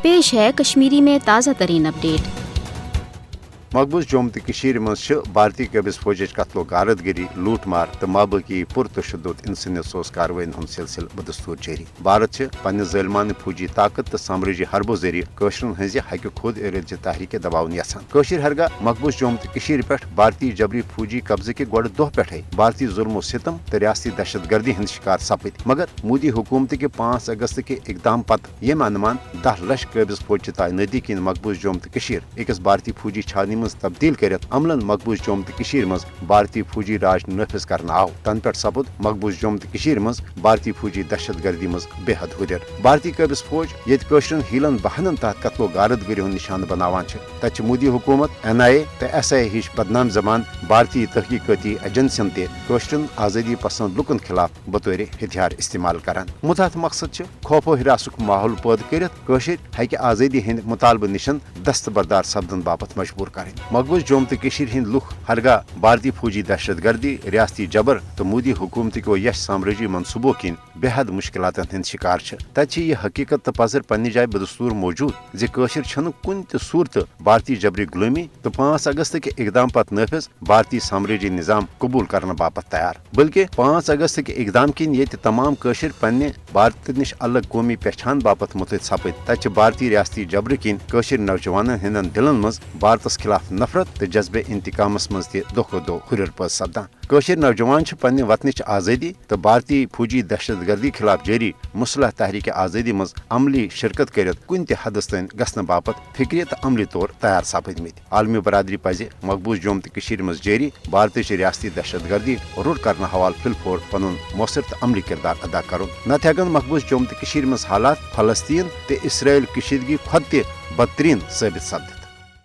पेश है कश्मीरी में ताज़ा तरीन अपडेट। मकबूज जोम तो मज भारतीय कबिज फौज कत्लो गारदगिरी लूटमार तो माबकी पुरतशुद इंसानियत कार्रवाइन हूं सिलसिल बदस्तूर जारी। भारत पन्ने ज़ालिमाना फौजी ताकत तो सामराजी हरबो जरिए कशरन हज हक खुद इरादची तहरीक दबावन यसान। कशर हरगा मकबूज जोम तो पे भारतीय जबरी फौजी कब्जे के गोड़ दोह पे भारतीय जुल्म सितम तो रियासती दहशत गर्दी हंद शिकार सपद, मगर मोदी हुकूमत के 5 अगस्त के इकदाम पत यम अनुमान 10 लाख कबिज फौज तैनाती किन मकबूज जोम तो अकस भारतीय फौजी छावनी मज तब्दील कर अमलन मकबूज जोम तो मज भारतीय फौजी राज नफिज करना आव। तन पे सपुद मकबूज जोम तो मज भारतीय फौजी दहशत गर्दी मज बेहद हुदर। भारतीय कबिज फौज ये कशरन हीलन बहनन तहत कत्लो गारदगिरी हूं निशान बनावान तत मोदी हुकूमत NIA तो SIA हिश बदनाम जबान भारतीय तहकीकती एजेंसियन ते कशरन आज़ादी पसंद लुकन खिलाफ बतौर हथियार इस्तेमाल करान। मुतहत मकसद खौफो हिरासुक माहौल पैद कर हक आज़ादी हंद मुतालबा निशन दस्तबरदार सपदन बापत मजबूर कर। मकबूज जोम तो हंद लुख हरगा भारतीय फौजी दहशत गर्दी रियासती जबर तो मोदी हुकूमत को यश साम्राजी मनसूबों किन बेहद मुश्किलात हंद शिकार तत यह हकीकत तो पजर पन्ने जाय बदस्तूर मौजूद जे कशर छन कुन त सूरत भारतीय जबरी गुलामी तो 5 अगस्त के इकदाम पत नफिज भारतीय साम्राजी निजाम कबूल करने बापत तैयार, बल्कि 5 अगस्त के इकदाम किन ये तमाम कशर पन्ने भारत निश अलग कौमी पहचान बापत मुतहद सपद तत भारतीय रियासती जबर किन कशर नौजवान हंदन दिलन मज भारत खिलाफ नफरत तो जज्बे इंतकामस मज दो दो हुर पद सपदान। कशर नौजवान पन्ने वतनच आज़ादी तो भारतीय फौजी दहशत गर्दी खिलाफ जारी मुसलह तहरीक आज़ादी मज अमली शिरकत कर कुन हदस तन गसन बापत फिक्री तो अमली तौर तैयार सपदमत। आलमी बरदरी पज मकबूज जोम तो मज जारी भारत रियासती दहशत गर्दी रुट करने हवाल फिलफोर पन मौसर तो अमली किरदार अदा कर नत हेकन मकबूज जोम तो मज हालात फलस्तीन तो इसराइल कशीदगी खुद बदतरीन साबित सपद।